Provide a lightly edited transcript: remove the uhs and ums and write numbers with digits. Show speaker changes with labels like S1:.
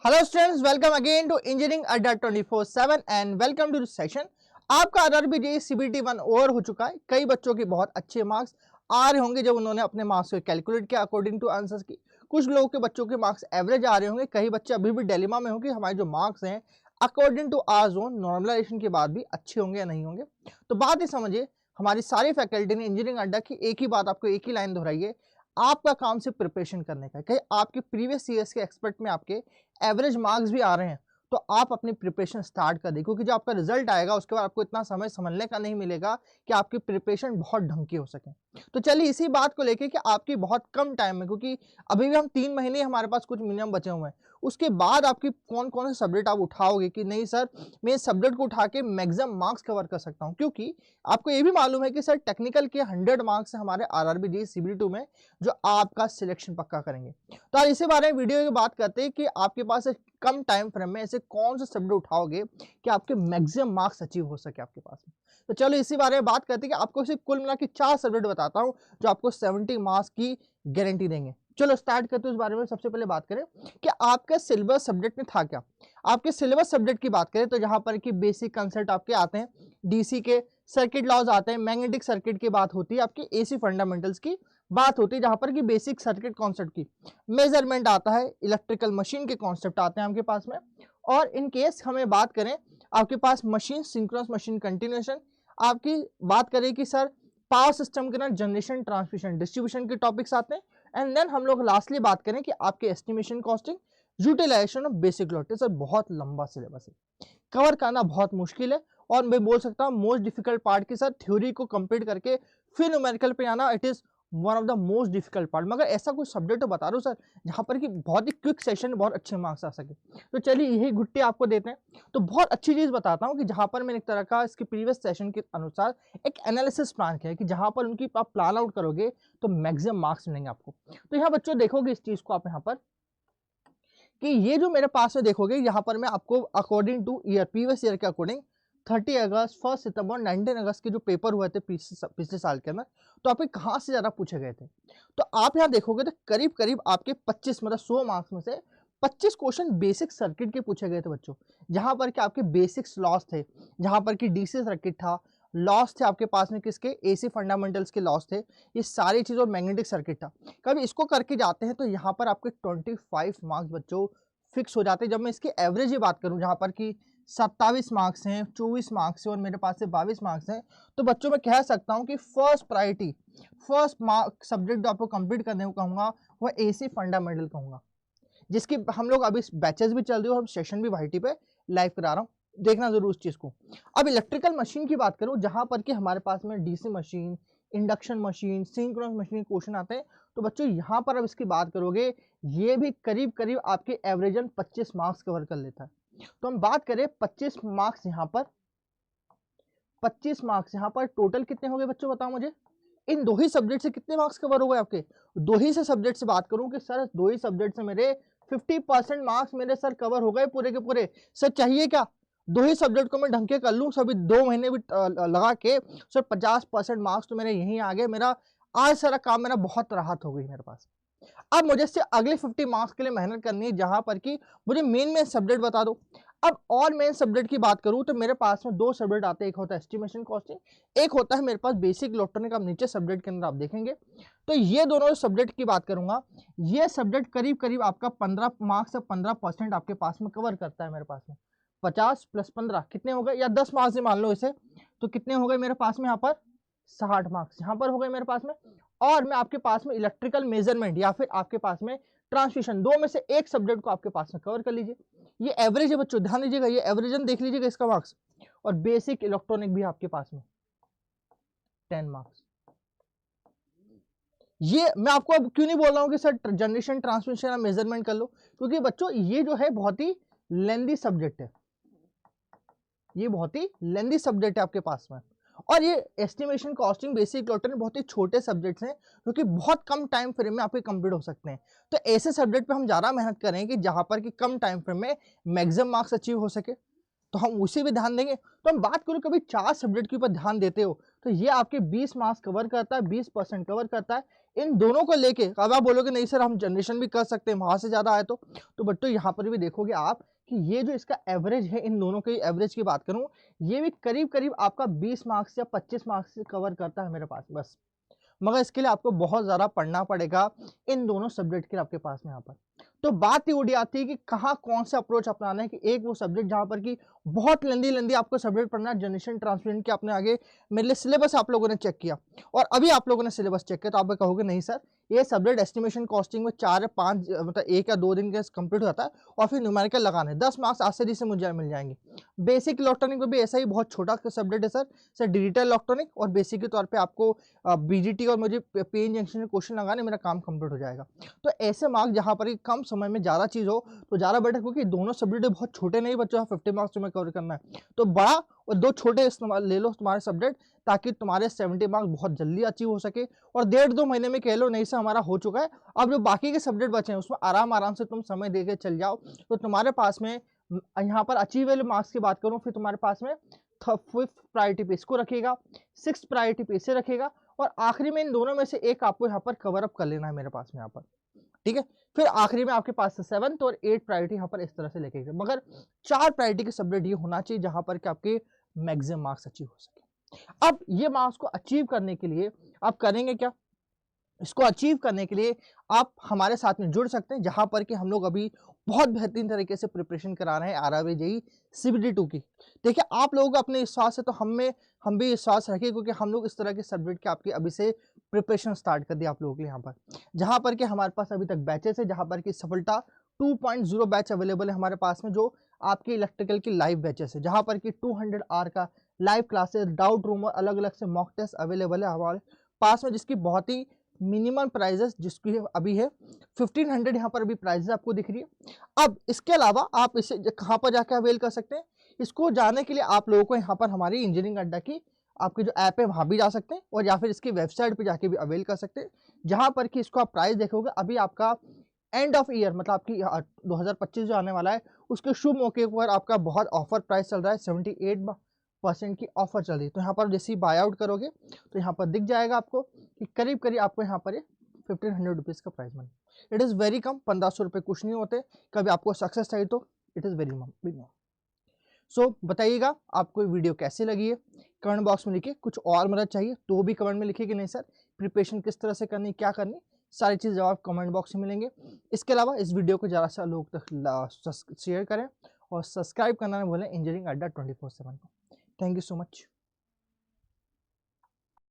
S1: Hello students, welcome again to engineering अड्डा 24/7 and welcome to this session. आपका RRB JE CBT 1 over हो चुका है। कई बच्चों के बहुत अच्छे मार्क्स आ रहे होंगे जब उन्होंने अपने मार्क्स को कैलकुलेट किया अकॉर्डिंग टू आंसर्स की। कुछ लोगों के बच्चों के मार्क्स एवरेज आ रहे होंगे। कई बच्चे अभी भी डिलेमा में होंगे हमारे जो मार्क्स हैं according to our zone normalization के बाद भी अच्छे होंगे या नहीं होंगे। तो बात ही समझिए, हमारी सारी फैकल्टी ने इंजीनियरिंग अड्डा की एक ही बात आपको एक ही लाइन दोहराई है, आपका काम सिर्फ प्रिपरेशन करने का है। कहीं आपके प्रीवियस ईयर्स के एक्सपेक्ट में आपके एवरेज मार्क्स भी आ रहे हैं तो आप अपनी प्रिपरेशन स्टार्ट कर दें, क्योंकि जब आपका रिजल्ट आएगा उसके बाद आपको इतना समय समझने का नहीं मिलेगा कि आपकी प्रिपरेशन बहुत ढंग की हो सके। तो चलिए इसी बात को लेके कि आपकी बहुत कम टाइम में, क्योंकि अभी भी हम 3 महीने हमारे पास कुछ मिनिमम बचे हुए हैं, उसके बाद आपकी कौन कौन से सब्जेक्ट आप उठाओगे कि नहीं सर मैं इस सब्जेक्ट को उठा के मैक्सिमम मार्क्स कवर कर सकता हूं। क्योंकि आपको ये भी मालूम है कि सर टेक्निकल के 100 मार्क्स है हमारे आरआरबी जेईई सीबीटी 2 में जो आपका सिलेक्शन पक्का करेंगे। तो आज इसी बारे में वीडियो की बात करते हैं कि आपके पास कम टाइम फ्रेम में ऐसे कौन से सब्जेक्ट उठाओगे कि आपके मैक्सिमम मार्क्स अचीव हो सके आपके पास में। तो चलो इसी बारे में बात करते हैं कि आपको सिर्फ कुल मिला के 4 सब्जेक्ट बताता हूं जो आपको 70 मार्क्स की गारंटी देंगे। चलो स्टार्ट करते हैं इस बारे में। सबसे पहले बात करें कि आपका सिलेबस सब्जेक्ट में था क्या। आपके सिलेबस सब्जेक्ट की बात करें तो जहां पर कि बेसिक कंसेप्ट आपके आते हैं, डीसी के सर्किट लॉज आते हैं, मैग्नेटिक सर्किट की बात होती है, आपकी एसी फंडामेंटल्स की बात होती है जहां पर कि बेसिक सर्किट कॉन्सेप्ट की मेजरमेंट आता है, इलेक्ट्रिकल मशीन के कॉन्सेप्ट आते हैं आपके पास में। और इन केस हमें बात करें आपके पास मशीन सिंक्रोनस मशीन कंटिन्यूएशन, आपकी बात करें कि सर पावर सिस्टम के ना जनरेशन ट्रांसमिशन डिस्ट्रीब्यूशन के टॉपिक्स आते हैं। एंड देन हम लोग लास्टली बात करें कि आपके estimation costing utilization of basic lot. Sir बहुत लंबा सिलेबस है, कवर करना बहुत मुश्किल है और मैं बोल सकता हूँ मोस्ट डिफिकल्ट पार्ट के साथ थ्योरी को कंप्लीट करके फिर न्यूमेरिकल पे आना it is one of the most difficult part. मगर ऐसा कुछ सब्जेक्ट तो बता दो सर जहां पर कि बहुत ही क्विक सेशन बहुत अच्छे मार्क्स आ सके। तो चलिए यही गुट्टी आपको देते हैं। तो बहुत अच्छी चीज बताता हूँ कि जहां पर मैंने एक तरह का इसके प्रीवियस सेशन के अनुसार एक एनालिसिस प्लान किया है कि जहां पर उनकी आप प्लान आउट करोगे तो मैक्सिमम मार्क्स मिलेंगे आपको। तो यहाँ बच्चों देखोगे इस चीज को आप यहाँ पर कि ये जो मेरे पास में देखोगे यहाँ पर मैं आपको according two year previous year के अकॉर्डिंग 30 अगस्त 1 सितंबर 19 अगस्त के जो पेपर हुए थे पिछले साल के अंदर, तो आपके कहाँ से ज़्यादा पूछे गए थे। तो आप यहाँ देखोगे तो करीब करीब आपके 25 मतलब 100 मार्क्स में से 25 क्वेश्चन बेसिक सर्किट के पूछे गए थे बच्चों, जहां पर कि आपके बेसिक्स लॉस थे, जहां पर कि डीसी सर्किट था, लॉस थे आपके पास में किसके एसी फंडामेंटल्स के लॉस थे, ये सारी चीज़ और मैग्नेटिक सर्किट था। कभी इसको करके जाते हैं तो यहाँ पर आपके 25 मार्क्स बच्चों फिक्स हो जाते हैं। जब मैं इसकी एवरेज ही बात करूँ जहाँ पर कि 27 मार्क्स हैं, 24 मार्क्स हैं और मेरे पास से 22 मार्क्स हैं, तो बच्चों मैं कह सकता हूँ कि first priority first mark subject जो आपको कंप्लीट करने को कहूँगा वह एसी फंडामेंटल कहूँगा, जिसकी हम लोग अभी बैचेस भी चल रही है और हम सेशन भी वाईटी पे लाइव करा रहा हूँ, देखना जरूर उस चीज को। अब इलेक्ट्रिकल मशीन की बात करूं जहां पर कि हमारे पास में DC machine, induction machine, synchronous machine question आते हैं, तो बच्चों यहां पर अब इसकी बात करोगे ये भी करीब करीब आपके एवरेजन 25 मार्क्स कवर कर लेता है। तो हम बात करें 25 मार्क्स यहाँ पर, 25 मार्क्स यहाँ पर टोटल कितने हो गए बच्चों बताओ मुझे। इन दो ही सब्जेक्ट से कितने मार्क्स कवर हो गए आपके। दो ही से सब्जेक्ट से बात करूं कि सर दो ही सब्जेक्ट से मेरे 50% मार्क्स मेरे सर कवर हो गए पूरे के पूरे। सर चाहिए क्या, दो ही सब्जेक्ट को मैं ढंग के कर लूं, सभी 2 महीने भी लगा के सर 50% मार्क्स तो मेरे यहीं आ गए। मेरा आज सारा काम मेरा बहुत राहत हो गई मेरे पास। अब मुझे से अगले 50 मार्क्स के लिए मेहनत करनी है जहां पर कि मुझे मेन सब्जेक्ट बता दो। अब और मेन सब्जेक्ट की बात करूं तो मेरे पास में 2 सब्जेक्ट आते हैं, एक होता है एस्टिमेशन कॉस्टिंग, एक होता है मेरे पास बेसिक इलेक्ट्रॉनिक। आप नीचे सब्जेक्ट के अंदर आप देखेंगे तो ये दोनों सब्जेक्ट की बात करूंगा, ये सब्जेक्ट करीब करीब आपका 15 मार्क्स से 15% आपके पास में कवर करता है। मेरे पास में 50 + 15 कितने हो गए, या 10 मार्क्स से मान लो इसे, तो कितने हो गए मेरे पास में यहाँ पर 60 मार्क्स यहाँ पर हो गए मेरे पास में। और मैं आपके पास में इलेक्ट्रिकल मेजरमेंट या फिर आपके पास में ट्रांसमिशन, दो में से एक सब्जेक्ट को आपके पास में कवर कर लीजिए। ये एवरेज है बच्चों, ध्यान दीजिएगा, ये एवरेजन देख लीजिएगा इसका मार्क्स। और बेसिक इलेक्ट्रॉनिक भी आपके पास में 10 मार्क्स। ये मैं आपको अब क्यों नहीं बोल रहा हूं कि सर जनरेशन ट्रांसमिशन या मेजरमेंट कर लो, क्योंकि बच्चों ये जो है बहुत ही लेंदी सब्जेक्ट है, ये बहुत ही लेंदी सब्जेक्ट है आपके पास में। और ये एस्टिमेशन कॉस्टिंग बेसिक इलेक्ट्रॉनिक बहुत ही छोटे सब्जेक्ट्स हैं जो कि बहुत कम टाइम फ्रेम में आपके कंप्लीट हो सकते हैं। तो ऐसे सब्जेक्ट पे हम ज़्यादा मेहनत करें कि जहां पर कि कम टाइम फ्रेम में मैक्सिमम मार्क्स अचीव हो सके, तो हम उसी भी ध्यान देंगे। तो हम बात करूं कभी 4 सब्जेक्ट के ऊपर ध्यान देते हो तो ये आपके 20 मार्क्स कवर करता है, 20% कवर करता है। इन दोनों को लेके अब आप बोलोगे नहीं सर हम जनरेशन भी कर सकते हैं वहां से ज्यादा आए तो बच्चों यहाँ पर भी देखोगे आप कि ये जो इसका एवरेज है, इन दोनों के एवरेज की बात करूं, ये भी करीब करीब आपका 20 मार्क्स या 25 मार्क्स से कवर करता है मेरे पास बस। मगर इसके लिए आपको बहुत ज़्यादा पढ़ना पड़ेगा इन दोनों सब्जेक्ट के आपके पास में यहाँ पर। तो बात ये उड़ी आती है कि कहाँ कौन सा अप्रोच अपनाना है, कि एक वो सब्जेक्ट जहाँ पर कि बहुत लेंदी आपको सब्जेक्ट पढ़ना है, जनरेशन ट्रांसमिशन के आपने आगे मेरे लिए सिलेबस आप लोगों ने चेक किया और अभी आप लोगों ने सिलेबस चेक किया, तो आप कहोगे नहीं सर ये सब्जेक्ट एस्टिमेशन कॉस्टिंग में 4 या 5 मतलब 1 या 2 दिन के कंप्लीट हो जाता है और फिर न्यूमेरिकल लगाने 10 मार्क्स आसानी से मुझे मिल जाएंगे। बेसिक इलेक्ट्रॉनिक में भी ऐसा ही बहुत छोटा सब्जेक्ट है सर डिजिटल इलेक्ट्रॉनिक, और बेसिक के तौर पर आपको बीजीटी और मुझे पीएन जंक्शन में क्वेश्चन लगाने मेरा काम कंप्लीट हो जाएगा। तो ऐसे मार्क्स जहाँ पर कम समय में ज़्यादा चीज़ हो तो ज़्यादा बेटर, क्योंकि दोनों सब्जेक्ट बहुत छोटे नहीं बच्चों, 50 मार्क्स तुम्हें कवर करना है तो बड़ा और 2 छोटे इस्तेमाल ले लो तुम्हारे सब्जेक्ट, ताकि तुम्हारे 70 मार्क्स बहुत जल्दी अचीव हो सके और 1.5-2 महीने में कह लो नहीं से हमारा हो चुका है। अब जो बाकी के सब्जेक्ट बचे हैं उसमें आराम से तुम समय दे के चल जाओ तो तुम्हारे पास में यहाँ पर अचीवेबल मार्क्स की बात करूँ, फिर तुम्हारे पास में 5th प्रायोरिटी पे इसको रखेगा, 6th प्रायोरिटी पे इसे रखेगा और आखिरी में इन दोनों में से एक आपको यहाँ पर कवर अप कर लेना है मेरे पास में यहाँ पर, ठीक है। फिर आखिरी में आपके पास 7th और 8th प्रायोरिटी यहाँ पर इस तरह से लेके गए, मगर 4 प्रायोरिटी के सब्जेक्ट ये होना चाहिए जहां पर कि आपके मैक्सिमम मार्क्स अचीव हो सके। अब ये मार्क्स को अचीव करने के लिए आप करेंगे क्या, इसको अचीव करने के लिए आप हमारे साथ में जुड़ सकते हैं, जहां पर कि हम लोग अभी बहुत बेहतरीन तरीके से प्रिपरेशन करा रहे हैं आरआरबी जेईई CBT2 की। देखिए आप लोग अपने विश्वास से तो हम भी विश्वास रखें, क्योंकि हम लोग इस तरह के सब्जेक्ट के आपके अभी से प्रिपरेशन स्टार्ट कर दिया आप लोगों के लिए यहाँ पर, जहाँ पर कि हमारे पास अभी तक बैचेस है, जहाँ पर कि सफलता 2.0 बैच अवेलेबल है हमारे पास में, जो आपके इलेक्ट्रिकल की लाइव बैचेस है, जहाँ पर कि 200 आवर का लाइव क्लासेस, डाउट रूम और अलग अलग से मॉक टेस्ट अवेलेबल है हमारे पास में, जिसकी बहुत ही मिनिमम प्राइजेस जिसकी अभी है 1500 यहाँ पर अभी प्राइजेस आपको दिख रही है। अब इसके अलावा आप इसे कहाँ पर जाकर अवेल कर सकते हैं, इसको जाने के लिए आप लोगों को यहाँ पर हमारी इंजीनियरिंग अड्डा की आपकी जो ऐप है वहाँ भी जा सकते हैं, और या फिर इसकी वेबसाइट पे जाके भी अवेल कर सकते हैं, जहाँ पर कि इसको आप प्राइस देखोगे अभी आपका एंड ऑफ ईयर मतलब आपकी 2025 जो आने वाला है उसके शुभ मौके पर आपका बहुत ऑफर प्राइस चल रहा है, 78% की ऑफर चल रही है। तो यहाँ पर जैसे ही बाय आउट करोगे तो यहाँ पर दिख जाएगा आपको कि करीब करीब आपको यहाँ पर 1500 रुपीज़ का प्राइस बने। इट इज़ वेरी कम, 1500 रुपये कुछ नहीं होते, कभी आपको सक्सेस चाहिए तो इट इज़ वेरी कम। सो बताइएगा आपको वीडियो कैसे लगी है, कमेंट बॉक्स में लिखिए। कुछ और मदद चाहिए तो भी कमेंट में लिखिए कि नहीं सर प्रिपरेशन किस तरह से करनी, क्या करनी, सारी चीज़ जवाब कमेंट बॉक्स में मिलेंगे। इसके अलावा इस वीडियो को ज़्यादा से लोग तक शेयर करें और सब्सक्राइब करना ना भूलें इंजीनियरिंग अड्डा 24/7 को। Thank you so much.